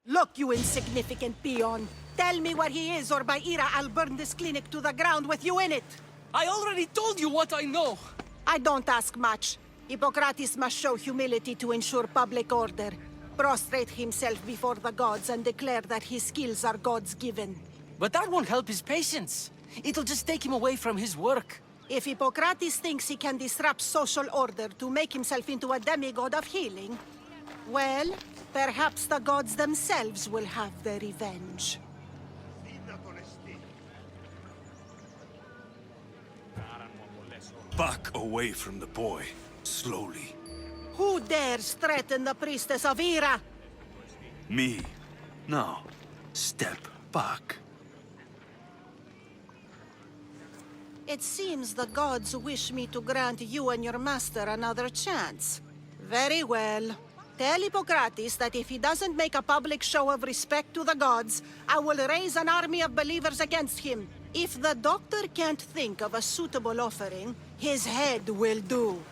Look, you insignificant peon. Tell me where he is, or by Ira, I'll burn this clinic to the ground with you in it. I already told you what I know. I don't ask much. Hippocrates must show humility to ensure public order. Prostrate himself before the gods and declare that his skills are gods given. But that won't help his patients. It'll just take him away from his work. If Hippocrates thinks he can disrupt social order to make himself into a demigod of healing, well, perhaps the gods themselves will have their revenge. Back away from the boy, slowly. Who dares threaten the priestess of Ira? Me. Now, step back. It seems the gods wish me to grant you and your master another chance. Very well. Tell Hippocrates that if he doesn't make a public show of respect to the gods, I will raise an army of believers against him. If the doctor can't think of a suitable offering, his head will do.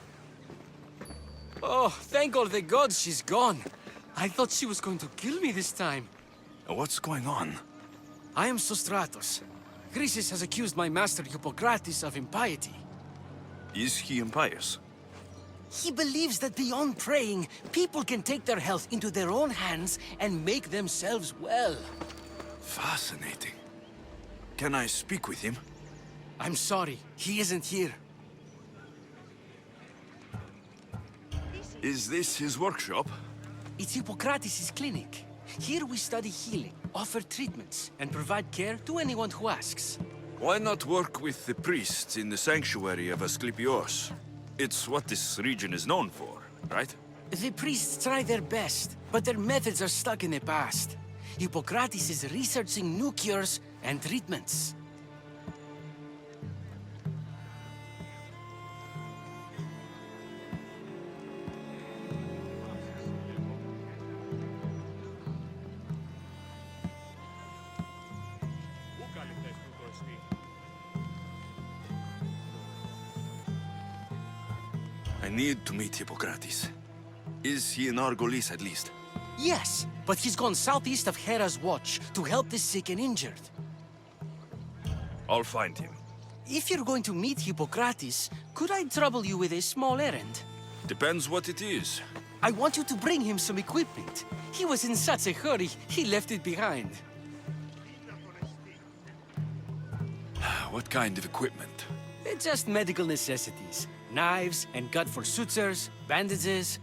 Oh, thank all the gods she's gone. I thought she was going to kill me this time. What's going on? I am Sostratos. Chrysis has accused my master Hippocrates of impiety. Is he impious? He believes that beyond praying, people can take their health into their own hands and make themselves well. Fascinating. Can I speak with him? I'm sorry, he isn't here. Is this his workshop? It's Hippocrates' clinic. Here we study healing, offer treatments, and provide care to anyone who asks. Why not work with the priests in the sanctuary of Asclepios? It's what this region is known for, right? The priests try their best, but their methods are stuck in the past. Hippocrates is researching new cures and treatments. I need to meet Hippocrates. Is he in Argolis at least? Yes, but he's gone southeast of Hera's Watch to help the sick and injured. I'll find him. If you're going to meet Hippocrates, could I trouble you with a small errand? Depends what it is. I want you to bring him some equipment. He was in such a hurry, he left it behind. What kind of equipment? Just medical necessities. Knives and gut for sutures, bandages.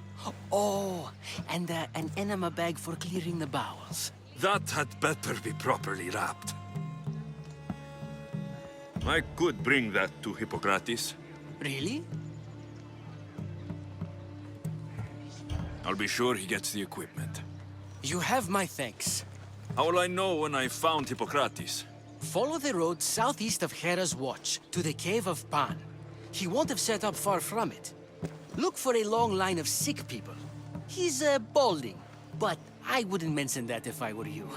Oh, and an enema bag for clearing the bowels. That had better be properly wrapped. I could bring that to Hippocrates. Really? I'll be sure he gets the equipment. You have my thanks. How will I know when I've found Hippocrates? Follow the road southeast of Hera's Watch to the Cave of Pan. He won't have set up far from it. Look for a long line of sick people. He's balding, but I wouldn't mention that if I were you.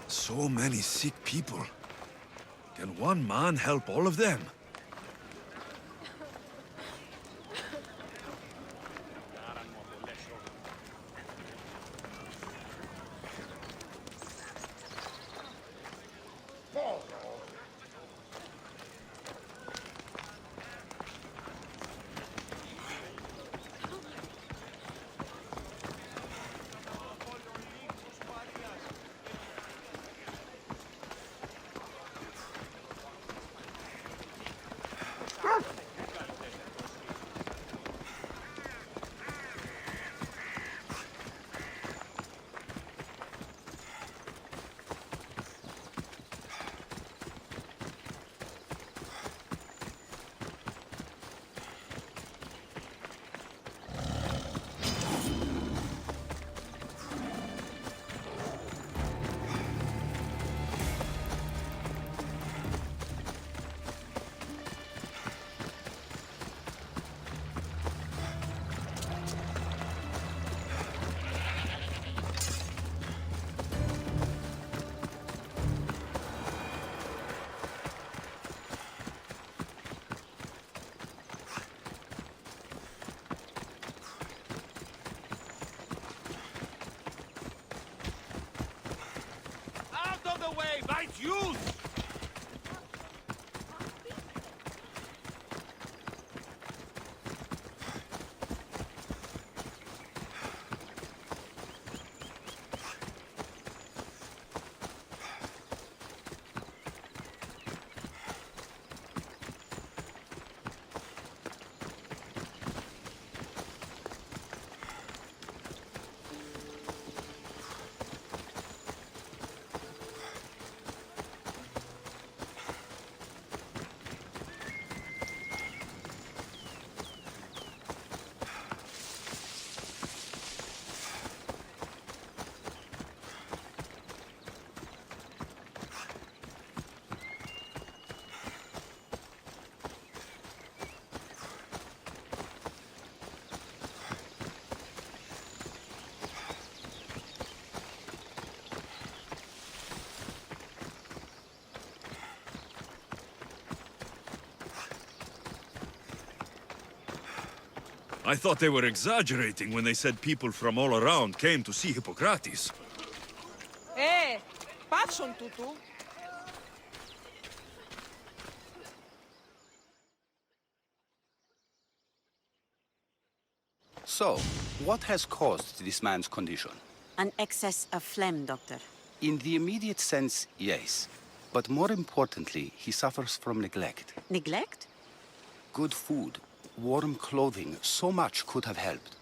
So many sick people. Can one man help all of them? I thought they were exaggerating when they said people from all around came to see Hippocrates. Patrzą tutu. So, what has caused this man's condition? An excess of phlegm, Doctor. In the immediate sense, yes. But more importantly, he suffers from neglect. Neglect? Good food, warm clothing, so much could have helped.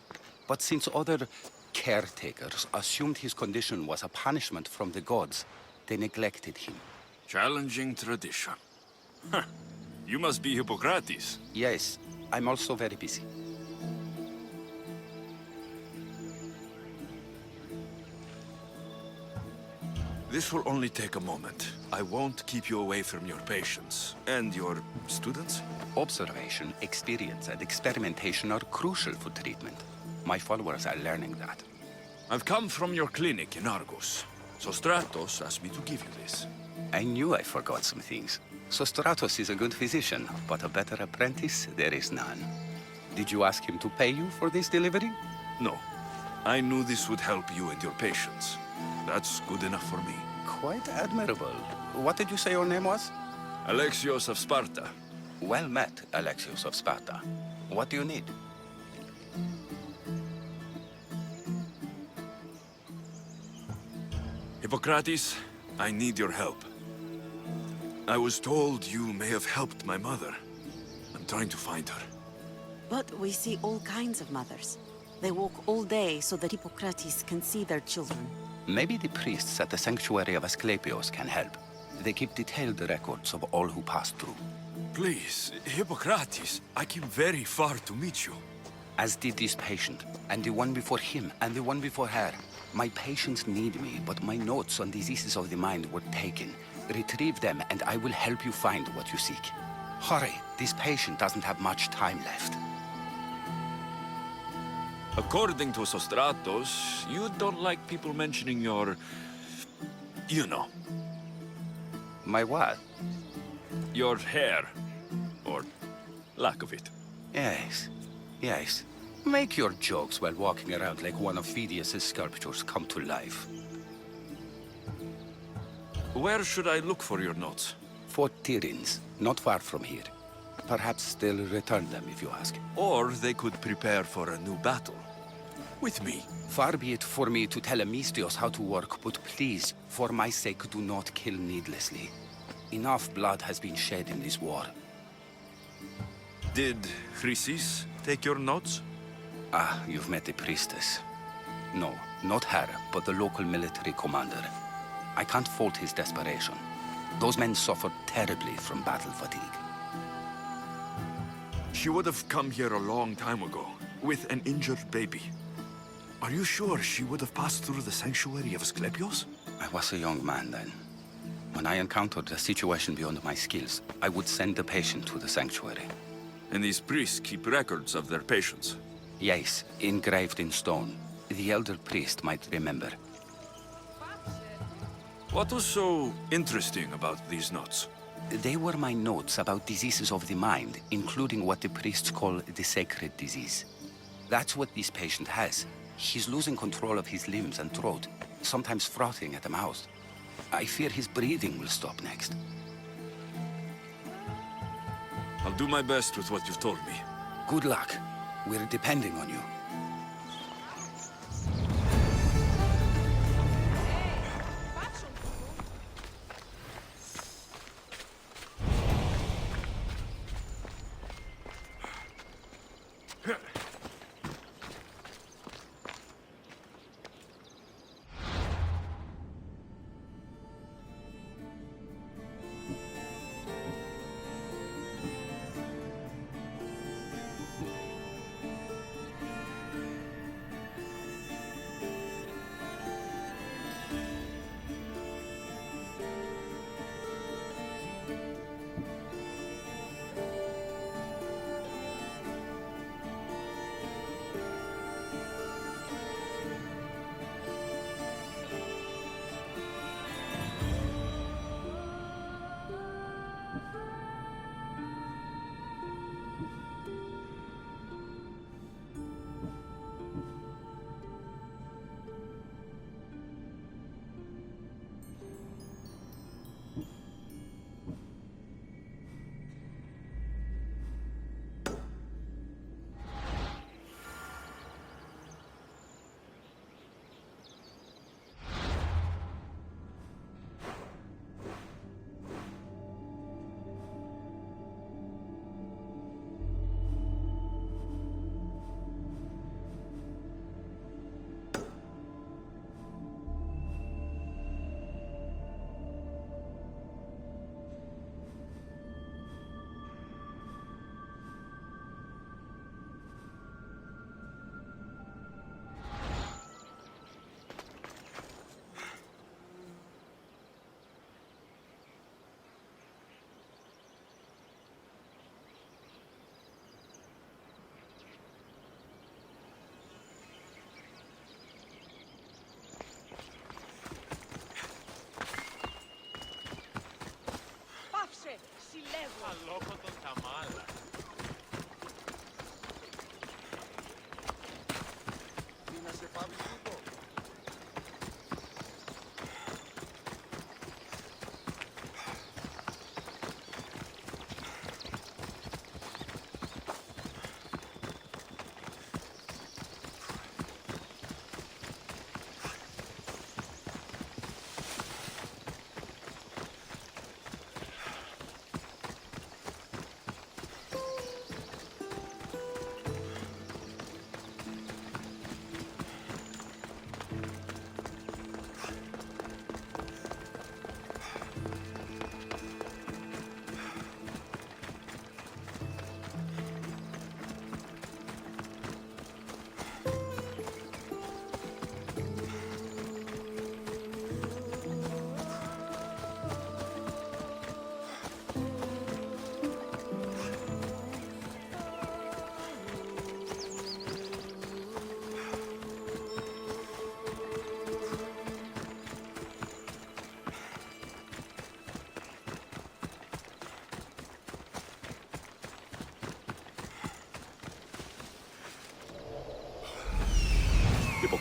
But since other caretakers assumed his condition was a punishment from the gods, they neglected him. Challenging tradition. Huh. You must be Hippocrates. Yes, I'm also very busy. This will only take a moment. I won't keep you away from your patients. And your students? Observation, experience, and experimentation are crucial for treatment. My followers are learning that. I've come from your clinic in Argos. So Stratos asked me to give you this. I knew I forgot some things. Sostratos is a good physician, but a better apprentice there is none. Did you ask him to pay you for this delivery? No. I knew this would help you and your patients. That's good enough for me. Quite admirable. What did you say your name was? Alexios of Sparta. Well met, Alexios of Sparta. What do you need? Hippocrates, I need your help. I was told you may have helped my mother. I'm trying to find her. But we see all kinds of mothers. They walk all day so that Hippocrates can see their children. Maybe the priests at the sanctuary of Asclepios can help. They keep detailed records of all who pass through. Please, Hippocrates, I came very far to meet you. As did this patient, and the one before him, and the one before her. My patients need me, but my notes on diseases of the mind were taken. Retrieve them, and I will help you find what you seek. Hurry, this patient doesn't have much time left. According to Sostratos, you don't like people mentioning your... you know, My what? your hair. Or lack of it. Yes, yes. Make your jokes while walking around like one of Phidias' sculptures come to life. Where should I look for your notes? Fort Tyrins, not far from here. Perhaps they'll return them if you ask. Or they could prepare for a new battle. With me. Far be it for me to tell Amistios how to work, but please, for my sake, do not kill needlessly. Enough blood has been shed in this war. Did Chrysis take your notes? Ah, you've met the priestess. No, not her, but the local military commander. I can't fault his desperation. Those men suffered terribly from battle fatigue. She would have come here a long time ago, with an injured baby. Are you sure she would have passed through the sanctuary of Asclepios? I was a young man then. When I encountered a situation beyond my skills, I would send the patient to the sanctuary. And these priests keep records of their patients. Yes, engraved in stone. The elder priest might remember. What was so interesting about these notes? They were my notes about diseases of the mind, including what the priests call the sacred disease. That's what this patient has. He's losing control of his limbs and throat, sometimes frothing at the mouth. I fear his breathing will stop next. I'll do my best with what you've told me. Good luck. We're depending on you.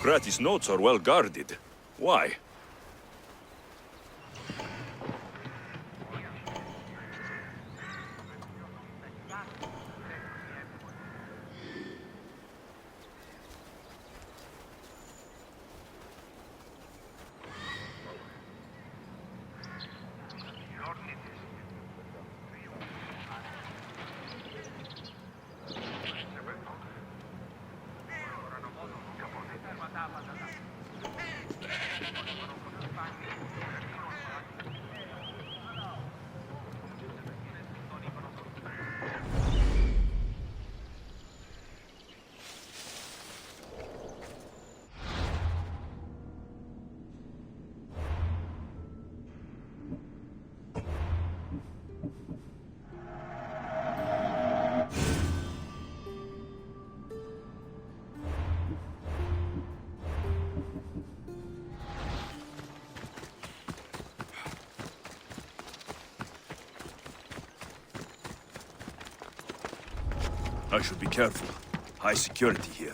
Hippocrates' notes are well guarded. Why? I should be careful. High security here.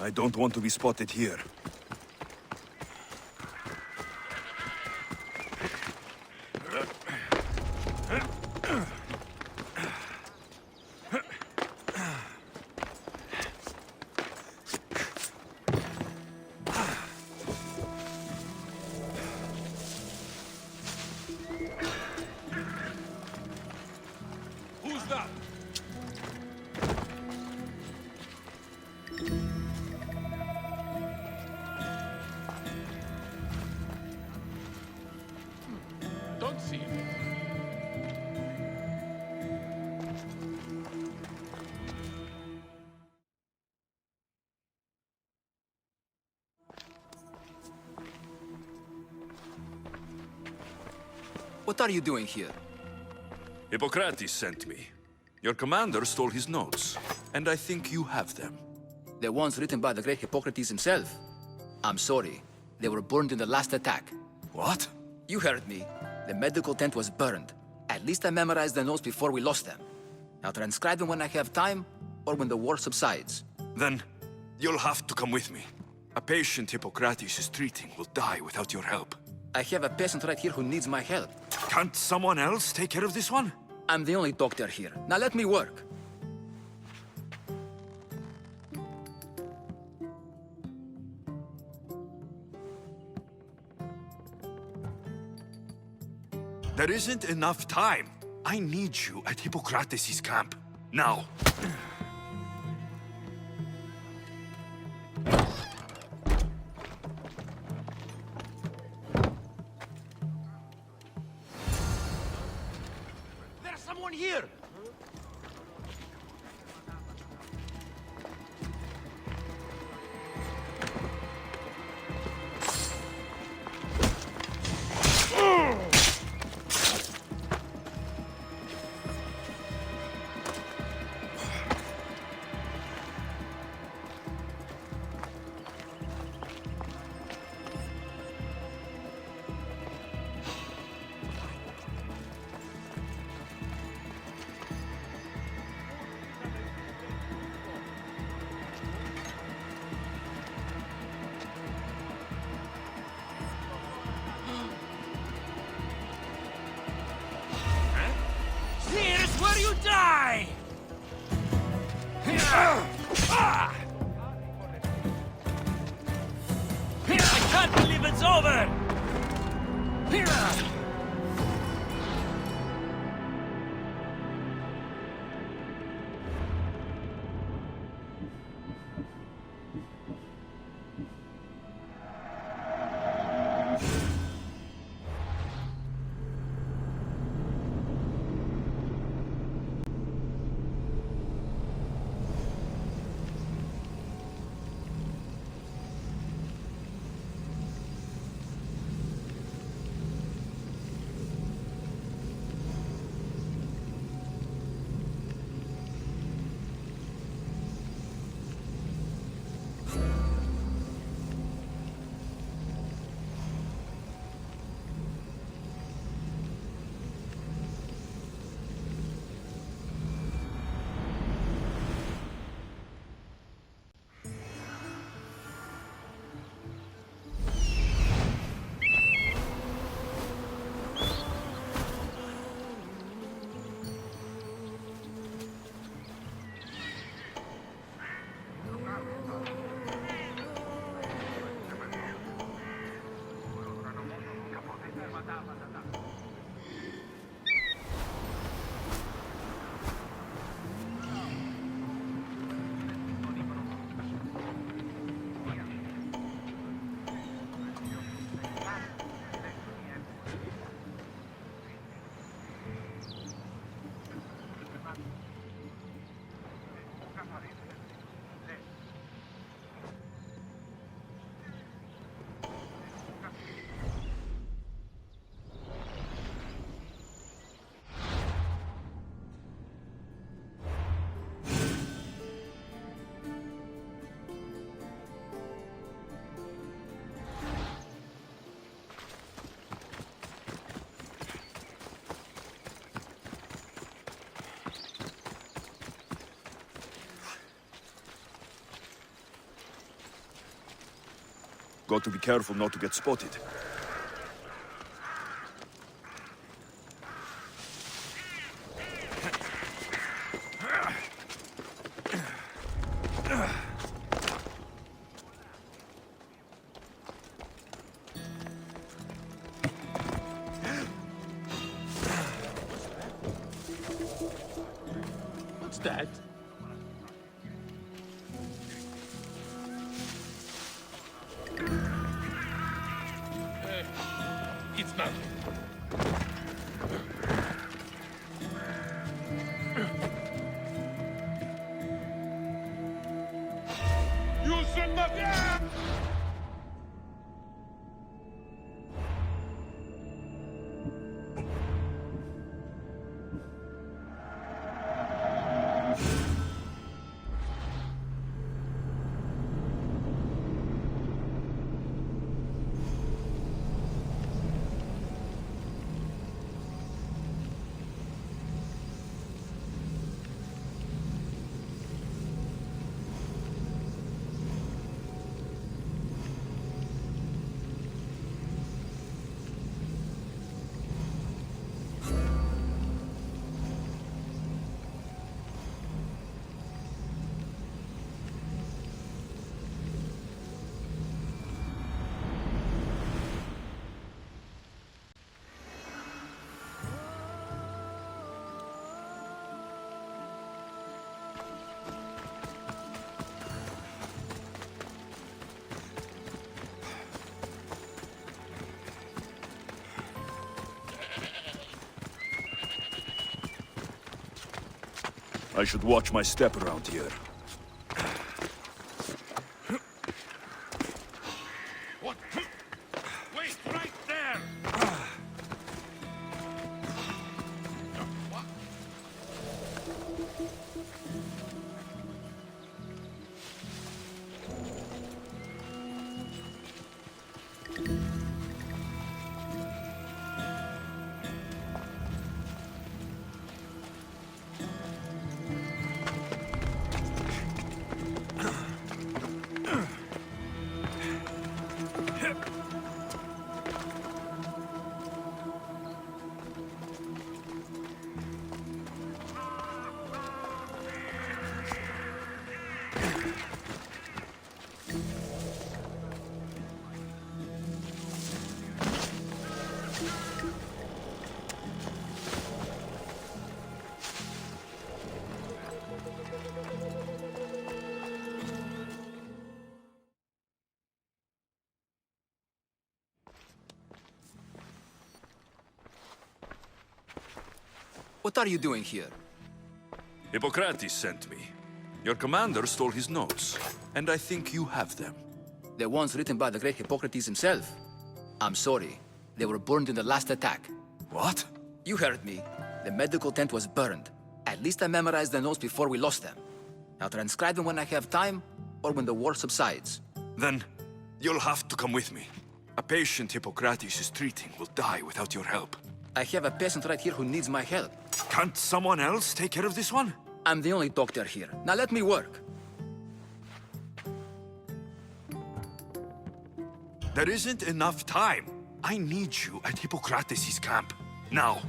I don't want to be spotted here. Who's that? Don't see him. What are you doing here? Hippocrates sent me. Your commander stole his notes, and I think you have them. The ones written by the great Hippocrates himself. I'm sorry. They were burned in the last attack. What? You heard me. The medical tent was burned. At least I memorized the notes before we lost them. I'll transcribe them when I have time, or when the war subsides. Then, you'll have to come with me. A patient Hippocrates is treating will die without your help. I have a patient right here who needs my help. Can't someone else take care of this one? I'm the only doctor here. Now let me work. There isn't enough time. I need you at Hippocrates' camp. Now. There's someone here! Here's where you die! I can't believe it's over! Got to be careful not to get spotted. What's that? It's nothing. You should not. I should watch my step around here. What? Wait, right there! What? What are you doing here? Hippocrates sent me. Your commander stole his notes, and I think you have them. The ones written by the great Hippocrates himself. I'm sorry. They were burned in the last attack. What? You heard me. The medical tent was burned. At least I memorized the notes before we lost them. I'll transcribe them when I have time, or when the war subsides. Then, you'll have to come with me. A patient Hippocrates is treating will die without your help. I have a patient right here who needs my help. Can't someone else take care of this one? I'm the only doctor here. Now let me work. There isn't enough time. I need you at Hippocrates' camp. Now.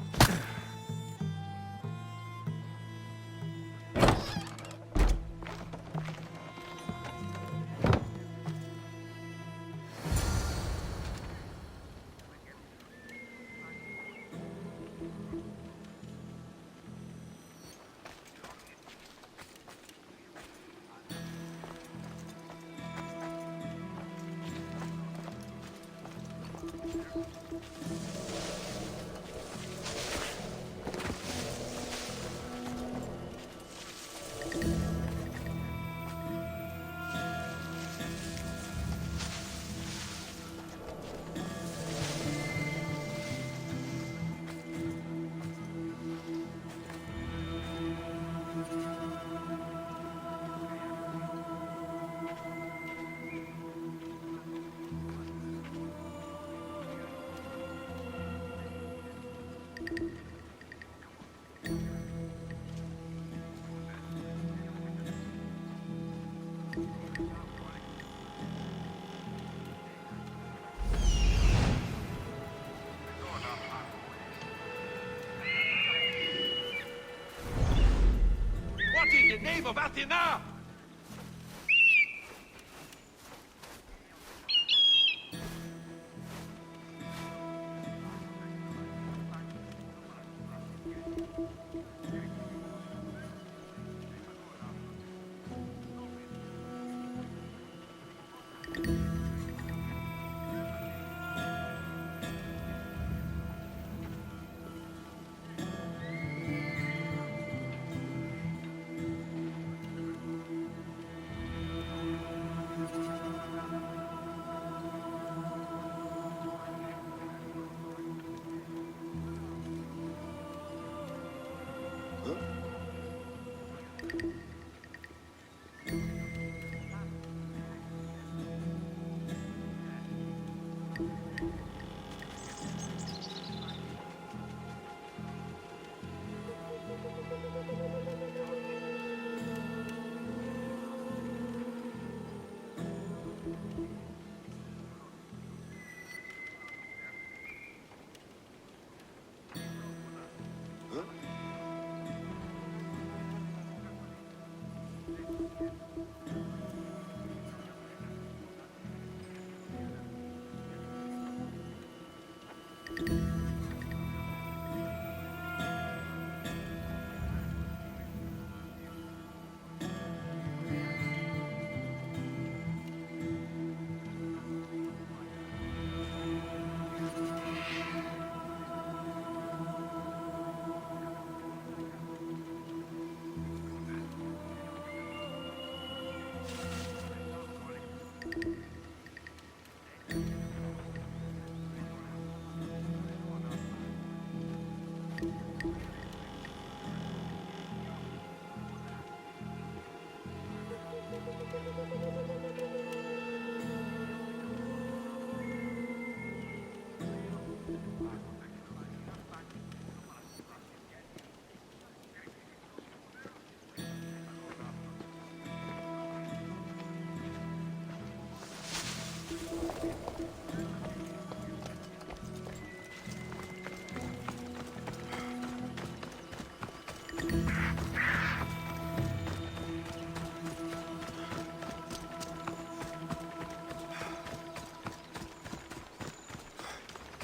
What in the name of Athena?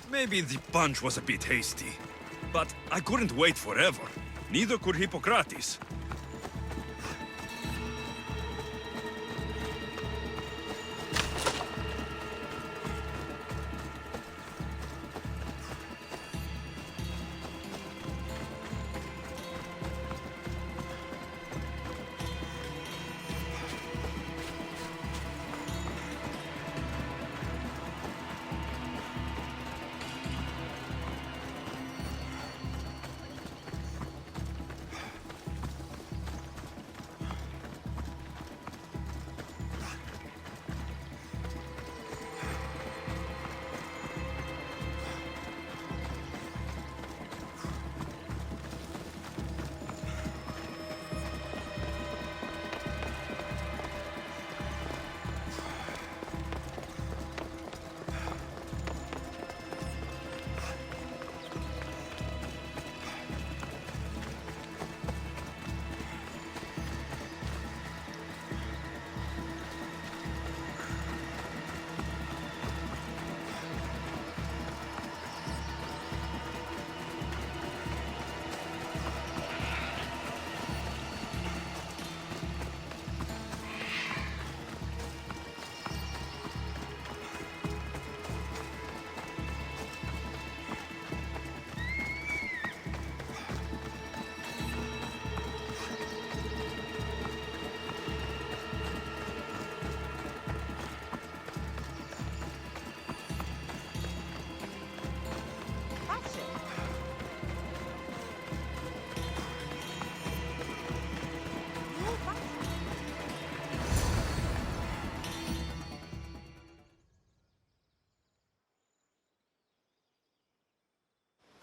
Maybe the punch was a bit hasty, but I couldn't wait forever. Neither could Hippocrates.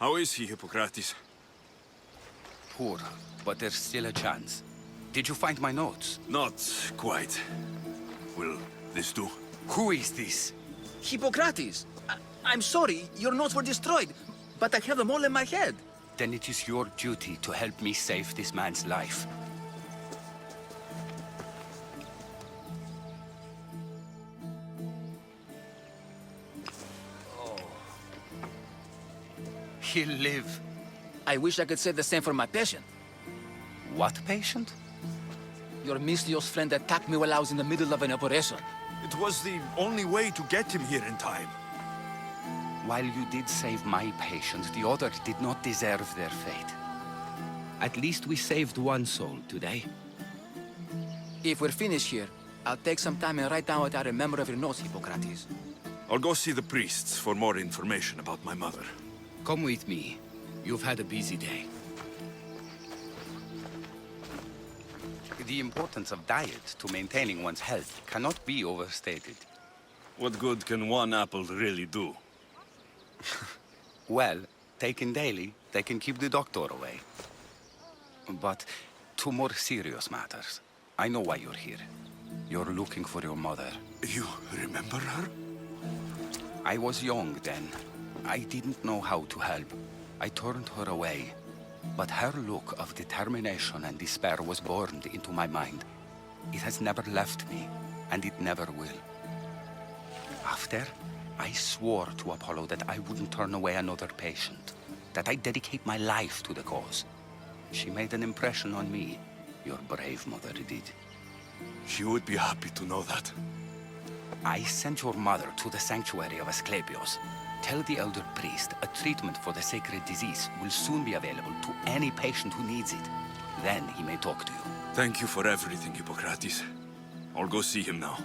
How is he, Hippocrates? Poor, but there's still a chance. Did you find my notes? Not quite. Will this do? Who is this? Hippocrates! I'm sorry, your notes were destroyed, but I have them all in my head. Then it is your duty to help me save this man's life. He'll live. I wish I could say the same for my patient. What patient? Your mysterious friend attacked me while I was in the middle of an operation. It was the only way to get him here in time. While you did save my patient, the other did not deserve their fate. At least we saved one soul today. If we're finished here, I'll take some time and write down what I remember of your notes, Hippocrates. I'll go see the priests for more information about my mother. Come with me. You've had a busy day. The importance of diet to maintaining one's health cannot be overstated. What good can one apple really do? Well, taken daily, they can keep the doctor away. But to more serious matters, I know why you're here. You're looking for your mother. You remember her? I was young then. I didn't know how to help. I turned her away. But her look of determination and despair was burned into my mind. It has never left me, and it never will. After, I swore to Apollo that I wouldn't turn away another patient, that I'd dedicate my life to the cause. She made an impression on me. Your brave mother did. She would be happy to know that. I sent your mother to the sanctuary of Asclepios. Tell the elder priest a treatment for the sacred disease will soon be available to any patient who needs it. Then he may talk to you. Thank you for everything, Hippocrates. I'll go see him now.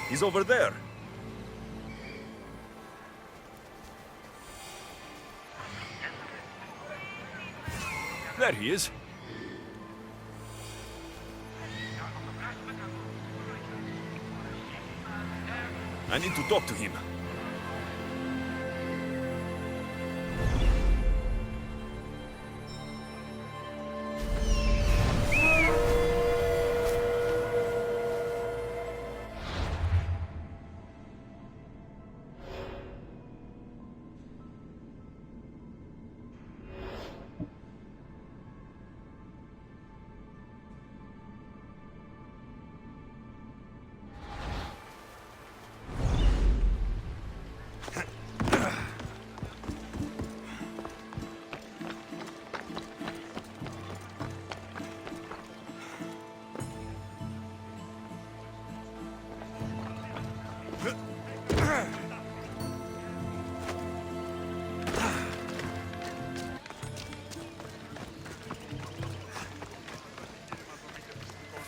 He's over there. There he is. I need to talk to him.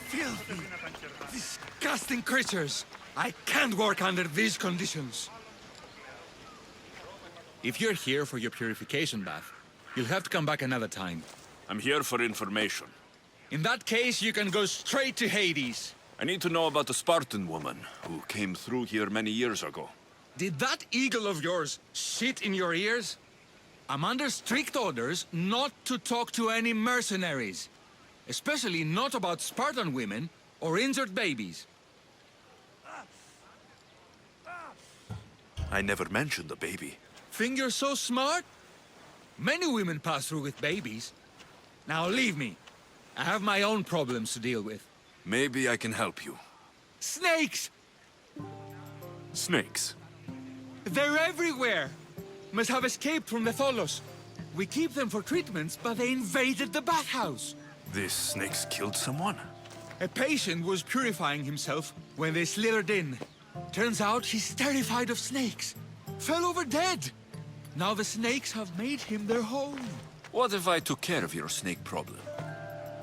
Filthy, disgusting creatures! I can't work under these conditions. If you're here for your purification bath, you'll have to come back another time. I'm here for information. In that case, you can go straight to Hades. I need to know about a Spartan woman who came through here many years ago. Did that eagle of yours shit in your ears? I'm under strict orders not to talk to any mercenaries. Especially not about Spartan women or injured babies. I never mentioned a baby. Think you're so smart? Many women pass through with babies. Now leave me. I have my own problems to deal with. Maybe I can help you. Snakes! Snakes. They're everywhere! Must have escaped from the Tholos. We keep them for treatments, but they invaded the bathhouse. These snakes killed someone? A patient was purifying himself when they slithered in. Turns out he's terrified of snakes. Fell over dead. Now the snakes have made him their home. What if I took care of your snake problem?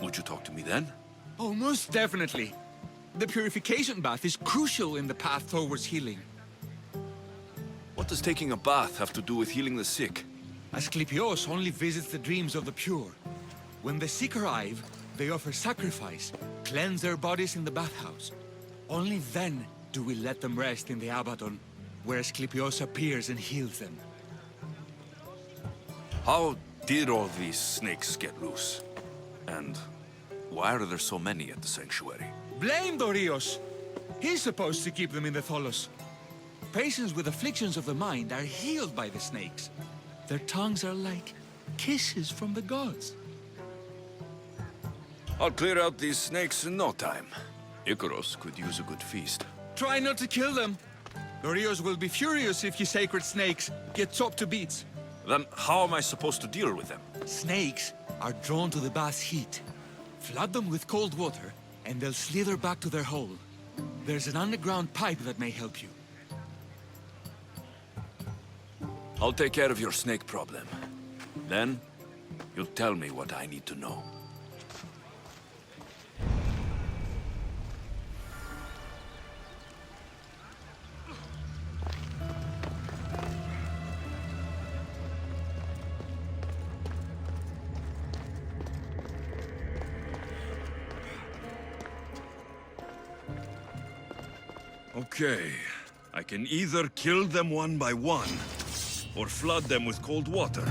Would you talk to me then? Oh, most definitely. The purification bath is crucial in the path towards healing. What does taking a bath have to do with healing the sick? Asclepios only visits the dreams of the pure. When the sick arrive, they offer sacrifice, cleanse their bodies in the bathhouse. Only then do we let them rest in the Abaddon, where Asclepios appears and heals them. How did all these snakes get loose? And why are there so many at the sanctuary? Blame Dorios! He's supposed to keep them in the Tholos. Patients with afflictions of the mind are healed by the snakes. Their tongues are like kisses from the gods. I'll clear out these snakes in no time. Icaros could use a good feast. Try not to kill them. Dorios will be furious if you sacred snakes get chopped to bits. Then how am I supposed to deal with them? Snakes are drawn to the bath's heat. Flood them with cold water, and they'll slither back to their hole. There's an underground pipe that may help you. I'll take care of your snake problem. Then, you'll tell me what I need to know. Okay. I can either kill them one by one, or flood them with cold water.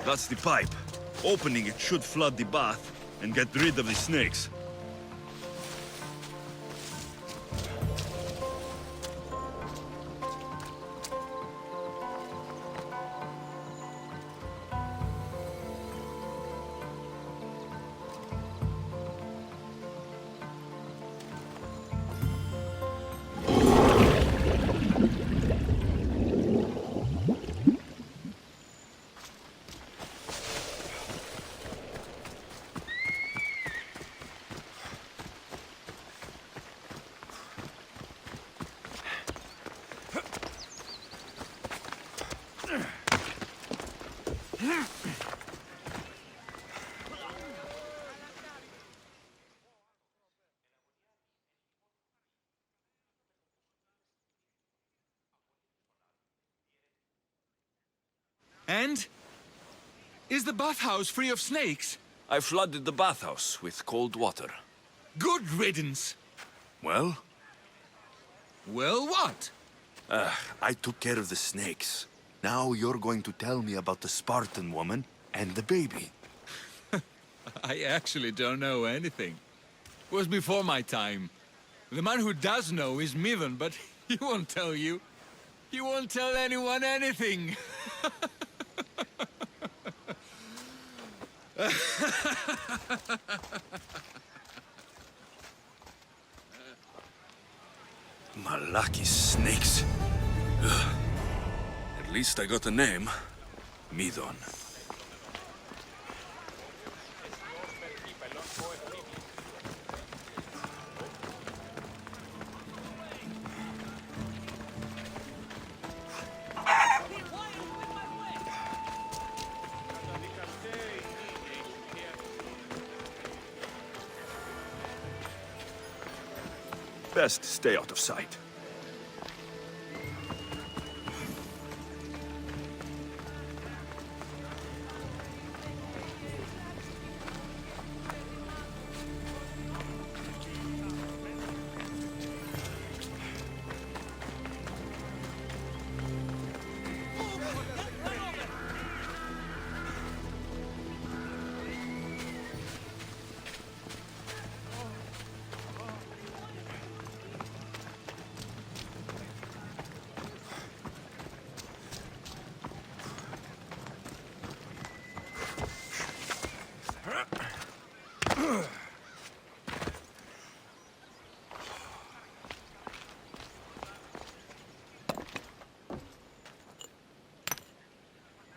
That's the pipe. Opening it should flood the bath and get rid of the snakes. And? Is the bathhouse free of snakes? I flooded the bathhouse with cold water. Good riddance. Well? Well, what? I took care of the snakes. Now you're going to tell me about the Spartan woman and the baby. I actually don't know anything. It was before my time. The man who does know is Midon, but he won't tell you. He won't tell anyone anything. Malaki snakes. Ugh. At least I got a name. Midon. Best stay out of sight.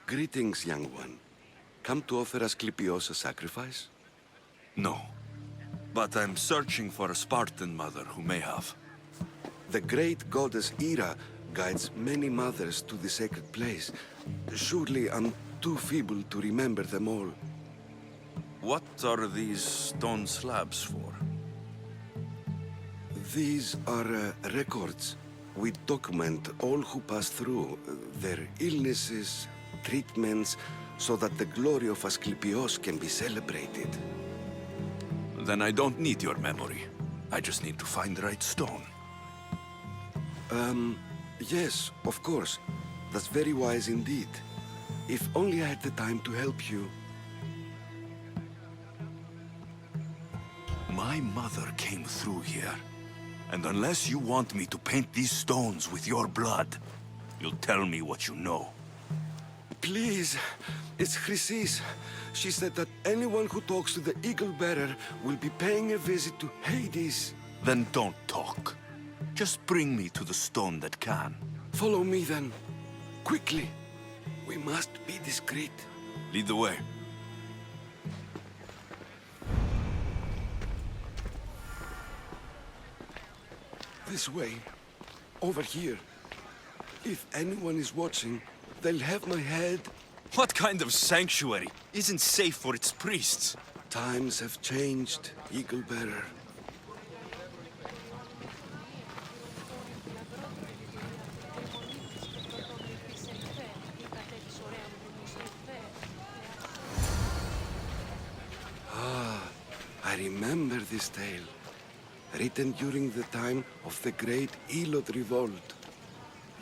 Greetings, young one. Come to offer Asclepios a sacrifice? No. But I'm searching for a Spartan mother who may have. The great goddess Hera guides many mothers to the sacred place. Surely I'm too feeble to remember them all. What are these stone slabs for? These are records. We document all who pass through, their illnesses, treatments, so that the glory of Asclepios can be celebrated. Then I don't need your memory. I just need to find the right stone. Yes, of course. That's very wise indeed. If only I had the time to help you. My mother came through here. And unless you want me to paint these stones with your blood, you'll tell me what you know. Please, it's Chrysis. She said that anyone who talks to the Eagle Bearer will be paying a visit to Hades. Then don't talk. Just bring me to the stone that can. Follow me then. Quickly. We must be discreet. Lead the way. This way. Over here. If anyone is watching, they'll have my head. What kind of sanctuary isn't safe for its priests? Times have changed, Eagle Bearer. I remember this tale. Written during the time of the great Elot revolt.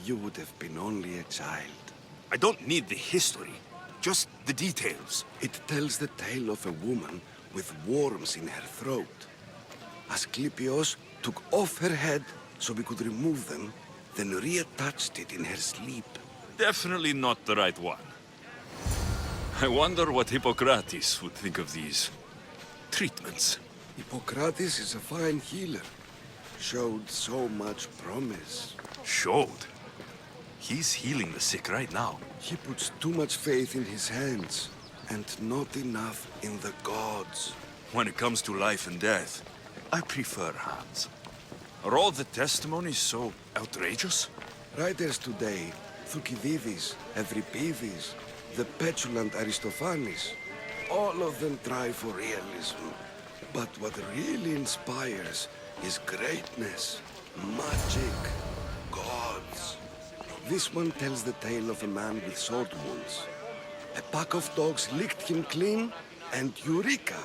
You would have been only a child. I don't need the history. Just the details. It tells the tale of a woman with worms in her throat. Asclepios took off her head so we could remove them, then reattached it in her sleep. Definitely not the right one. I wonder what Hippocrates would think of these treatments. Hippocrates is a fine healer. Showed so much promise. Showed? He's healing the sick right now. He puts too much faith in his hands, and not enough in the gods. When it comes to life and death, I prefer hands. Are all the testimonies so outrageous? Writers today, Thucydides, Euripides, the petulant Aristophanes, all of them try for realism. But what really inspires is greatness, magic, gods. This one tells the tale of a man with sword wounds. A pack of dogs licked him clean, and Eureka!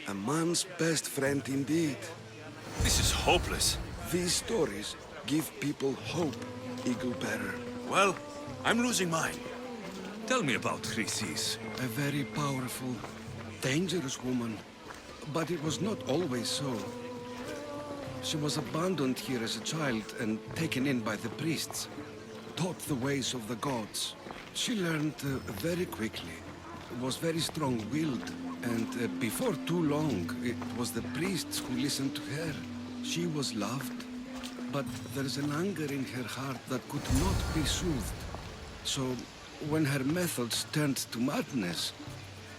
A man's best friend indeed. This is hopeless. These stories give people hope, Eagle Bearer. Well, I'm losing mine. Tell me about Chrysis. A very powerful, dangerous woman. But it was not always so. She was abandoned here as a child and taken in by the priests. Taught the ways of the gods. She learned very quickly. Was very strong-willed. And before too long, it was the priests who listened to her. She was loved. But there's an anger in her heart that could not be soothed. So, when her methods turned to madness,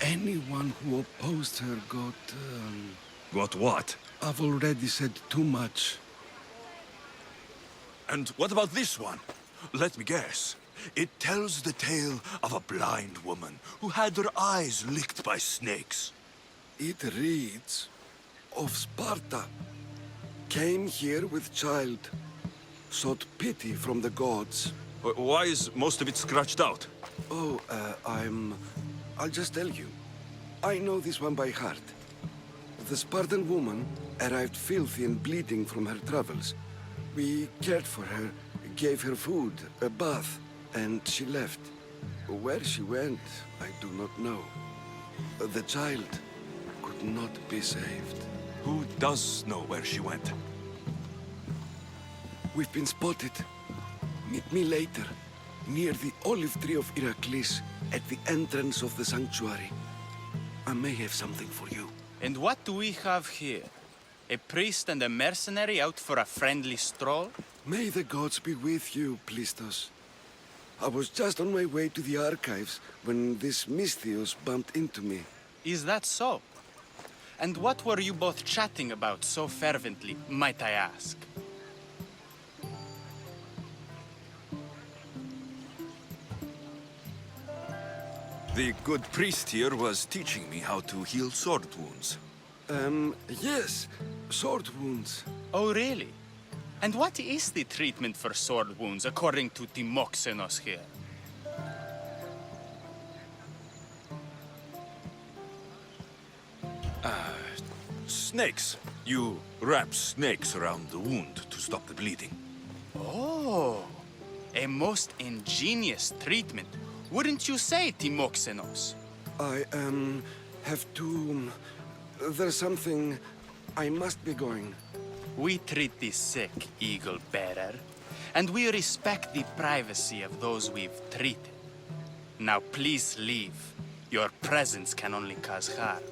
anyone who opposed her got... Got what? I've already said too much. And what about this one? Let me guess. It tells the tale of a blind woman who had her eyes licked by snakes. It reads of Sparta. Came here with child. Sought pity from the gods. Why is most of it scratched out? Oh, I'll just tell you. I know this one by heart. The Spartan woman arrived filthy and bleeding from her travels. We cared for her, gave her food, a bath, and she left. Where she went, I do not know. The child could not be saved. Who does know where she went? We've been spotted. Meet me later, near the olive tree of Heracles, at the entrance of the sanctuary. I may have something for you. And what do we have here? A priest and a mercenary out for a friendly stroll? May the gods be with you, Plistos. I was just on my way to the archives when this Misthios bumped into me. Is that so? And what were you both chatting about so fervently, might I ask? The good priest here was teaching me how to heal sword wounds. Yes. Sword wounds. Oh, really? And what is the treatment for sword wounds, according to Timoxenos here? Snakes. You wrap snakes around the wound to stop the bleeding. Oh, a most ingenious treatment. Wouldn't you say, Timoxenos? I, have to... There's something... I must be going. We treat the sick, Eagle Bearer, and we respect the privacy of those we've treated. Now please leave. Your presence can only cause harm.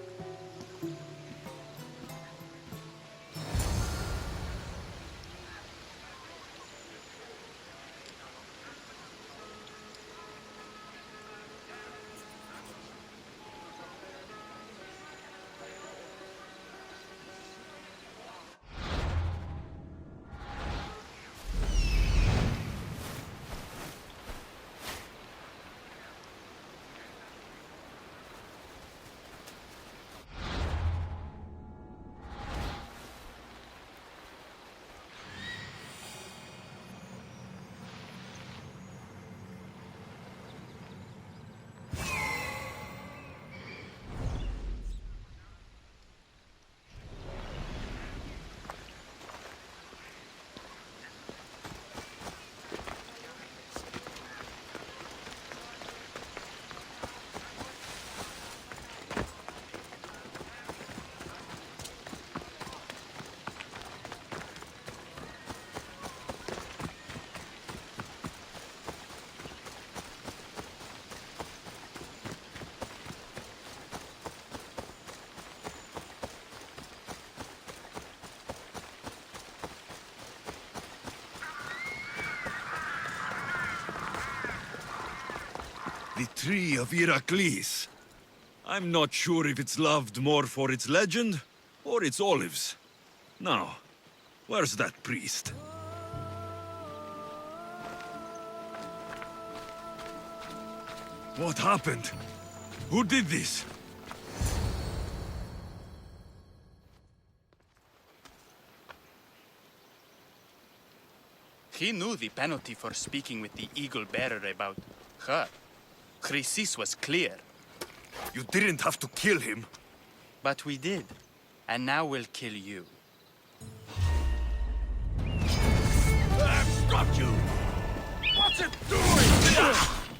The tree of Heracles. I'm not sure if it's loved more for its legend or its olives. Now, where's that priest? What happened? Who did this? He knew the penalty for speaking with the eagle bearer about her. Chrysis was clear. You didn't have to kill him. But we did. And now we'll kill you. I've got you! What's it doing?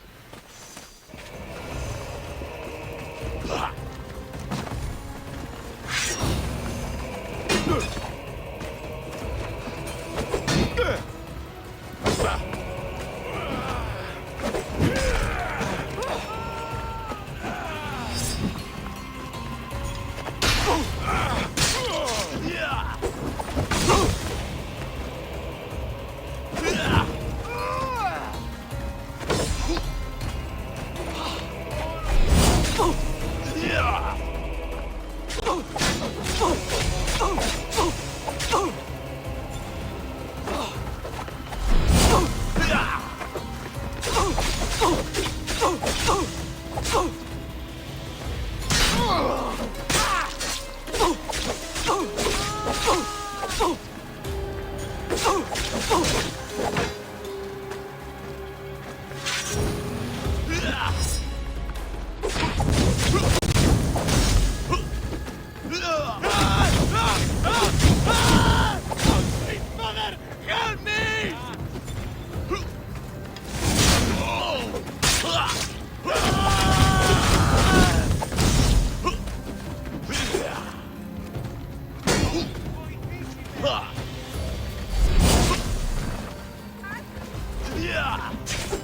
Mother, help me! Yeah!